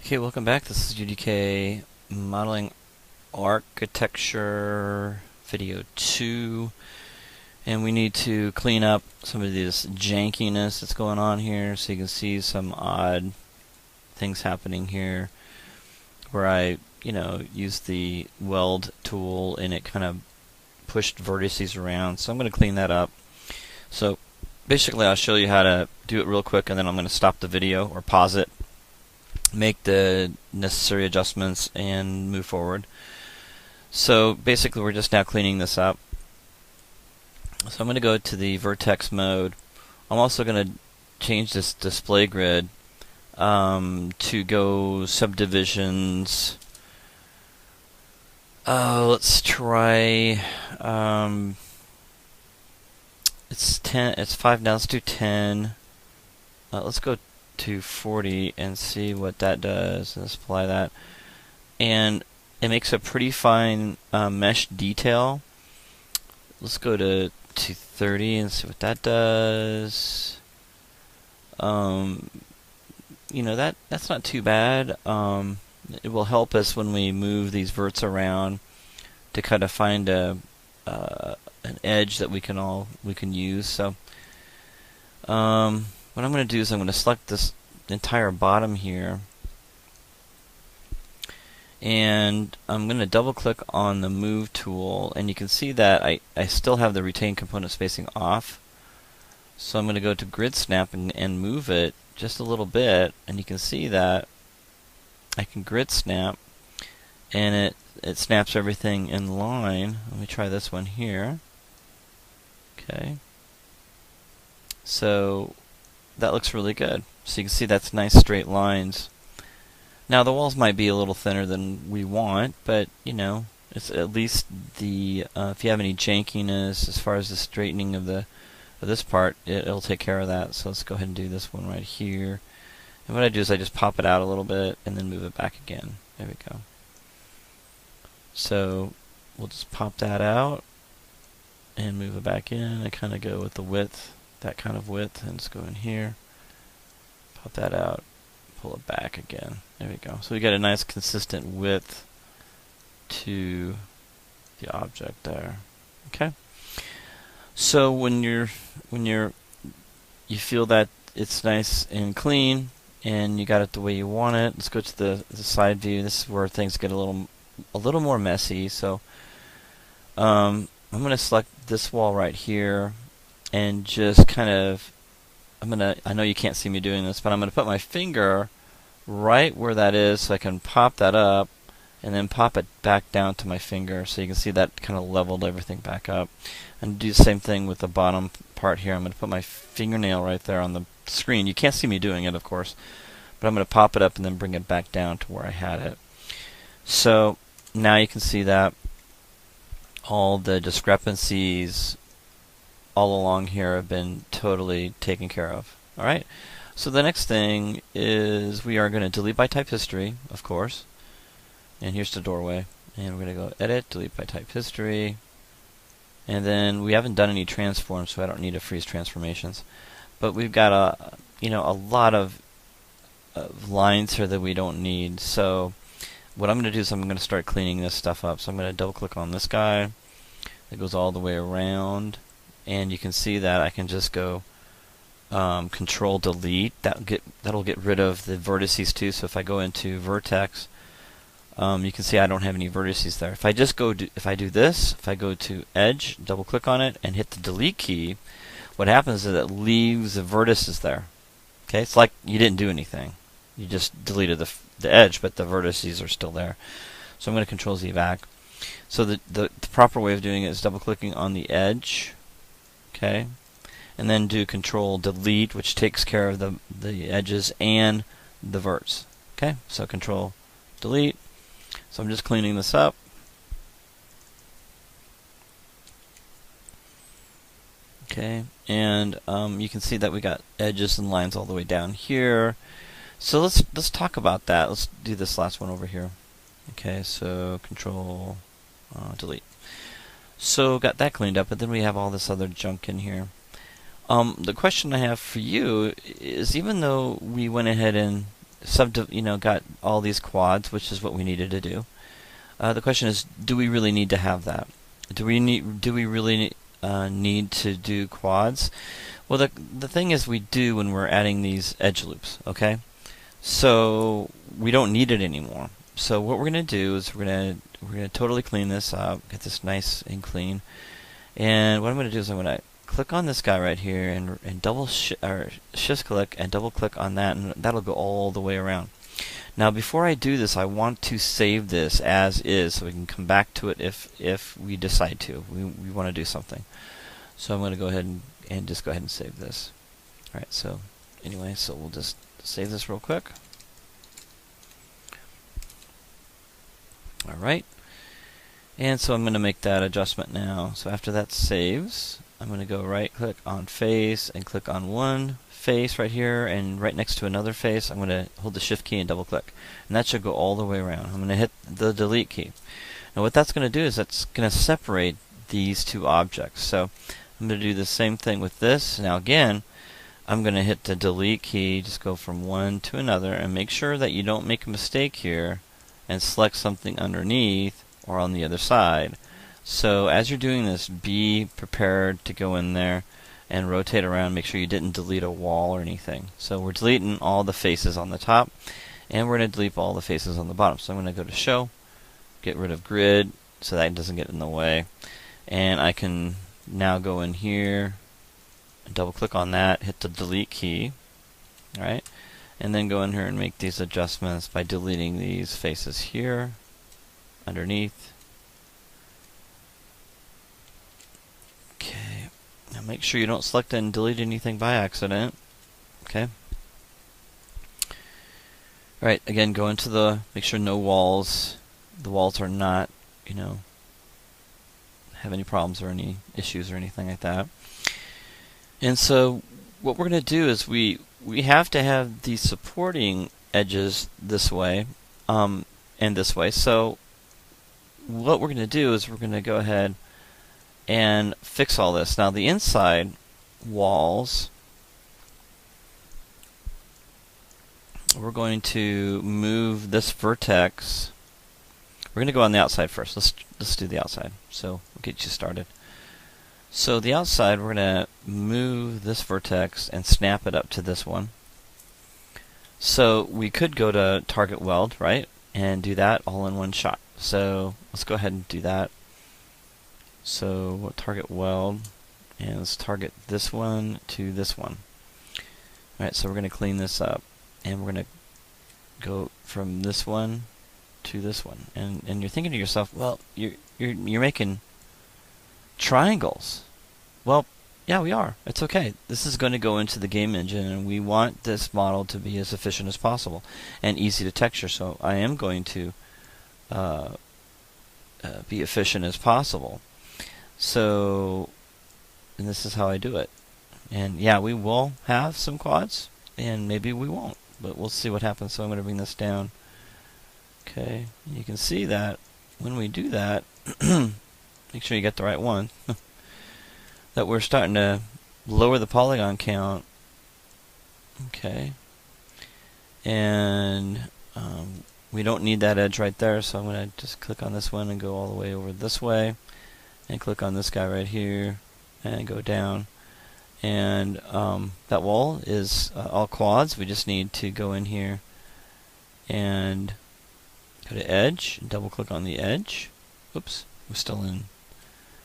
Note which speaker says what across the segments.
Speaker 1: Okay, welcome back. This is UDK Modeling Architecture Video 2. And we need to clean up some of this jankiness that's going on here. So you can see some odd things happening here where I, used the weld tool and it kind of pushed vertices around. So I'm going to clean that up. So basically I'll show you how to do it real quick, and then I'm going to stop the video or pause it, make the necessary adjustments, and move forward. So basically we're just now cleaning this up. So I'm going to go to the vertex mode. I'm also going to change this display grid to go subdivisions. Let's try it's 10, it's 5 now. Let's do 10. Let's go to 40 and see what that does. Let's apply that, and it makes a pretty fine mesh detail. Let's go to 30 and see what that does. That's not too bad. It will help us when we move these verts around to kind of find an edge that we can use. So what I'm going to do is I'm going to select this entire bottom here, and I'm going to double click on the move tool, and you can see that I still have the retain component spacing off. So I'm going to go to grid snap and move it just a little bit, and you can see that I can grid snap and it snaps everything in line. Let me try this one here. Okay, so that looks really good. So you can see that's nice straight lines. Now the walls might be a little thinner than we want, but it's at least the if you have any jankiness as far as the straightening of this part, it'll take care of that. So let's go ahead and do this one right here. And what I do is I just pop it out a little bit and then move it back again. There we go. So we'll just pop that out and move it back in. I kind of go with the width, that kind of width, and just go in here, pop that out, pull it back again. There we go. So we got a nice consistent width to the object there. Okay. So when you feel that it's nice and clean and you got it the way you want it, let's go to the side view. This is where things get a little more messy. So I'm going to select this wall right here and just kind of I know you can't see me doing this, but I'm going to put my finger right where that is so I can pop that up and then pop it back down to my finger, so you can see that kind of leveled everything back up. And do the same thing with the bottom part here. I'm going to put my fingernail right there on the screen. You can't see me doing it, of course, but I'm going to pop it up and then bring it back down to where I had it. So now you can see that all the discrepancies all along here have been totally taken care of. Alright, so the next thing is we are going to delete by type history, of course. And here's the doorway. And we're going to go edit, delete by type history. And then we haven't done any transforms, so I don't need to freeze transformations. But we've got a lot of lines here that we don't need. So what I'm going to do is I'm going to start cleaning this stuff up. So I'm going to double click on this guy. It goes all the way around. And you can see that I can just go Control Delete. That'll get rid of the vertices too. So if I go into Vertex, you can see I don't have any vertices there. If I just if I go to Edge, double click on it, and hit the Delete key, what happens is it leaves the vertices there. Okay, it's like you didn't do anything. You just deleted the edge, but the vertices are still there. So I'm going to Control Z back. So the proper way of doing it is double clicking on the edge. Okay, and then do Control Delete, which takes care of the edges and the verts. Okay, so Control Delete. So I'm just cleaning this up. Okay, and you can see that we got edges and lines all the way down here. So let's talk about that. Let's do this last one over here. Okay, so Control Delete. So got that cleaned up, but then we have all this other junk in here. The question I have for you is, even though we went ahead and got all these quads, which is what we needed to do. The question is, do we really need to have that? Do we really need to do quads? Well, the thing is, we do when we're adding these edge loops. Okay, so we don't need it anymore. So what we're going to do is we're going to totally clean this up, get this nice and clean. And what I'm going to do is I'm going to click on this guy right here and shift click and double click on that, and that'll go all the way around. Now before I do this, I want to save this as is so we can come back to it if we decide to. We want to do something. So I'm going to go ahead and just go ahead and save this. Alright, so anyway, so we'll just save this real quick. Alright, and so I'm going to make that adjustment now. So after that saves, I'm going to go right click on face and click on one face right here, and right next to another face I'm going to hold the shift key and double click, and that should go all the way around. I'm going to hit the delete key. Now what that's going to do is that's going to separate these two objects. So I'm going to do the same thing with this. Now again, I'm going to hit the delete key, just go from one to another, and make sure that you don't make a mistake here and select something underneath or on the other side. So as you're doing this, be prepared to go in there and rotate around, make sure you didn't delete a wall or anything. So we're deleting all the faces on the top, and we're going to delete all the faces on the bottom. So I'm going to go to show, get rid of grid so that doesn't get in the way, and I can now go in here and double click on that, hit the delete key, alright, and then go in here and make these adjustments by deleting these faces here, underneath. Okay, now make sure you don't select and delete anything by accident. Okay. Alright, again, go into make sure no walls, the walls are not, have any problems or any issues or anything like that. And so what we're going to do is we have to have these supporting edges this way and this way. So what we're going to do is we're going to go ahead and fix all this. Now the inside walls, we're going to move this vertex. We're going to go on the outside first. Let's do the outside. So we'll get you started. So the outside, we're going to move this vertex and snap it up to this one. So we could go to target weld, right, and do that all in one shot. So let's go ahead and do that. So we'll target weld, and let's target this one to this one. Alright, so we're going to clean this up, and we're going to go from this one to this one. And you're thinking to yourself, well, you're making triangles. Well, yeah, we are. It's okay. This is going to go into the game engine, and we want this model to be as efficient as possible and easy to texture. So I am going to be efficient as possible. So, and this is how I do it. And yeah, we will have some quads, and maybe we won't, but we'll see what happens. So I'm going to bring this down. Okay, you can see that when we do that, make sure you get the right one, that we're starting to lower the polygon count. Okay, and we don't need that edge right there, so I'm going to just click on this one and go all the way over this way, and click on this guy right here and go down. And that wall is all quads. We just need to go in here and go to edge, and double click on the edge. Oops, we're still in.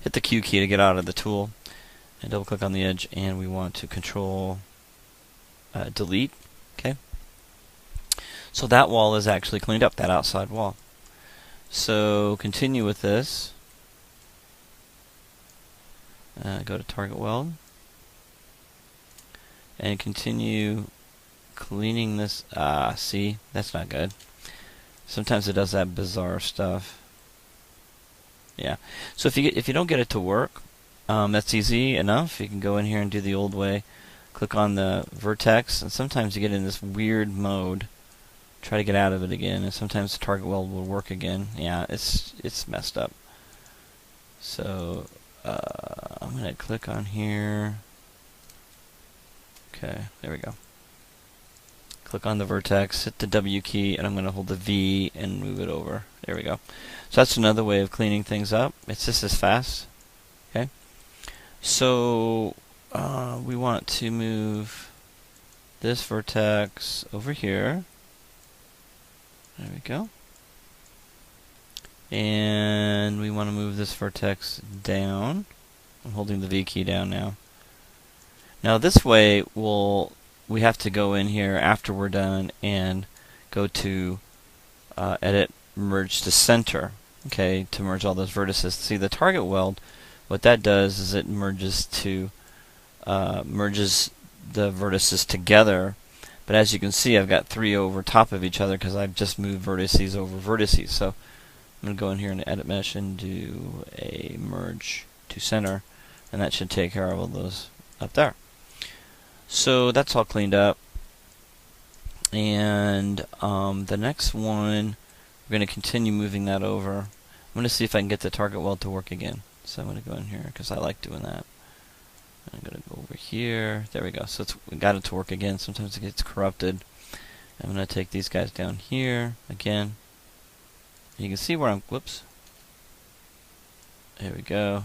Speaker 1: Hit the Q key to get out of the tool, and double click on the edge, and we want to control delete. Okay. So that wall is actually cleaned up, that outside wall. So continue with this. Go to target weld, and continue cleaning this. See, that's not good. Sometimes it does that bizarre stuff. Yeah. So if you don't get it to work, that's easy enough. You can go in here and do the old way. Click on the vertex, and sometimes you get in this weird mode. Try to get out of it again, and sometimes the target weld will work again. Yeah, it's messed up. So I'm going to click on here. Okay, there we go. click on the vertex, hit the W key, and I'm going to hold the V and move it over. There we go. So that's another way of cleaning things up. It's just as fast. Okay. So we want to move this vertex over here. There we go. And we want to move this vertex down. I'm holding the V key down now. Now this way we have to go in here after we're done and go to edit merge to center, okay, to merge all those vertices. See, the target weld, what that does is it merges the vertices together. But as you can see, I've got 3 over top of each other because I've just moved vertices over vertices. So I'm going to go in here and edit mesh and do a merge to center, and that should take care of all those up there. So that's all cleaned up. And the next one, we're going to continue moving that over. I'm going to see if I can get the target weld to work again. So I'm going to go in here because I like doing that. I'm going to go over here. There we go. So we got it to work again. Sometimes it gets corrupted. I'm going to take these guys down here again. You can see where I'm. Whoops. There we go.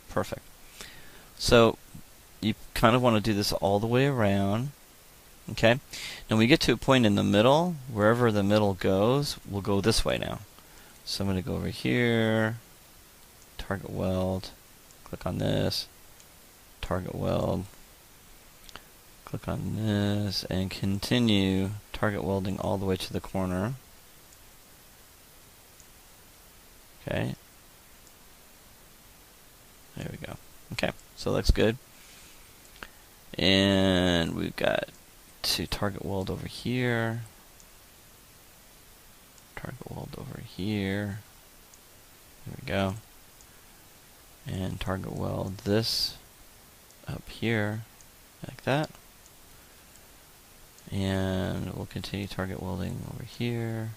Speaker 1: Perfect. So you kind of want to do this all the way around. Okay. Now when we get to a point in the middle, wherever the middle goes, we'll go this way now. So I'm going to go over here, target weld, click on this, target weld, click on this, and continue target welding all the way to the corner. Okay. There we go. Okay, so looks good. And we've got to target weld over here. Target weld over here. There we go. And target weld this up here, like that. And we'll continue target welding over here.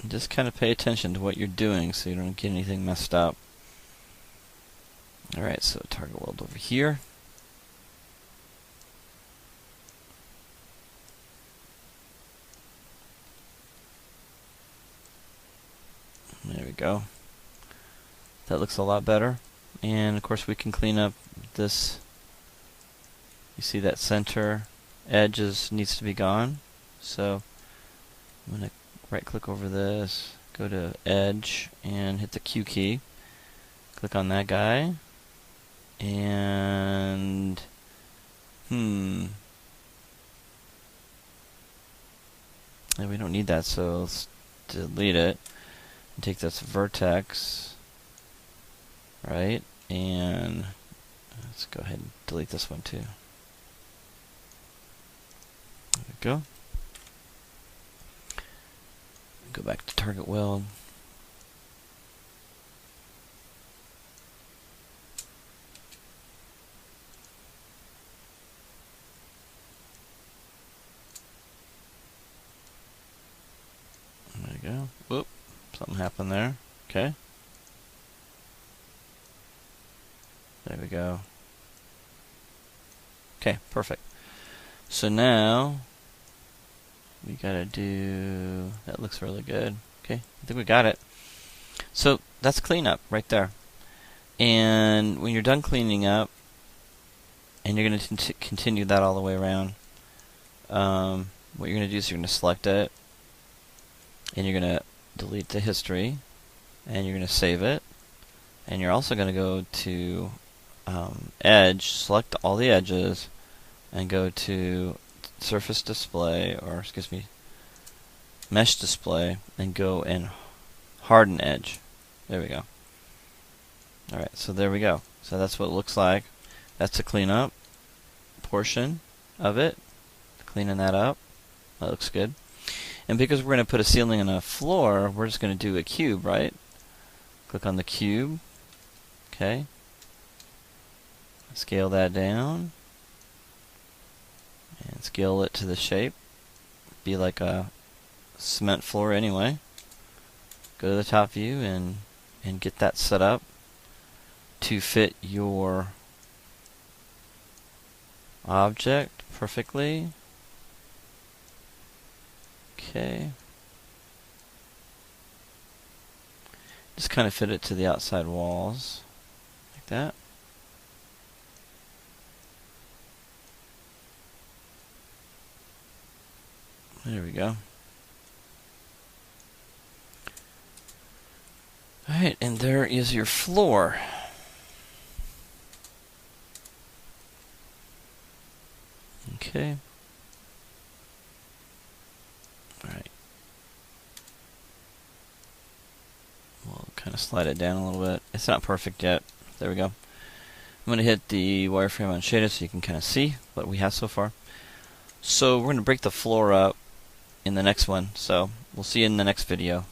Speaker 1: Just kind of pay attention to what you're doing so you don't get anything messed up. Alright, so target weld over here. There we go. That looks a lot better. And of course we can clean up this. You see that center edge needs to be gone. So I'm going to right click over this, go to edge and hit the Q key. Click on that guy. And yeah, we don't need that, so let's delete it and take this vertex, right, and let's go ahead and delete this one too. There we go. Go back to target weld. There we go. Whoop. Something happened there. Okay. There we go. Okay, perfect. So now we gotta do, that looks really good. Okay, I think we got it. So that's cleanup right there. And when you're done cleaning up, and you're going to continue that all the way around, what you're going to do is you're going to select it, and you're going to delete the history, and you're going to save it, and you're also going to go to edge, select all the edges, and go to surface display, or excuse me, mesh display, and go and harden edge. There we go. Alright, so there we go. So that's what it looks like. That's the cleanup portion of it. Cleaning that up. That looks good. And because we're going to put a ceiling and a floor, we're just going to do a cube, right? Click on the cube. Okay. Scale that down. And scale it to the shape. be like a cement floor anyway. Go to the top view and get that set up to fit your object perfectly. Okay. Just kind of fit it to the outside walls like that. There we go. Alright, and there is your floor. Okay. Alright. We'll kind of slide it down a little bit. It's not perfect yet. There we go. I'm going to hit the wireframe unshaded so you can kind of see what we have so far. So we're going to break the floor up in the next one. So we'll see you in the next video.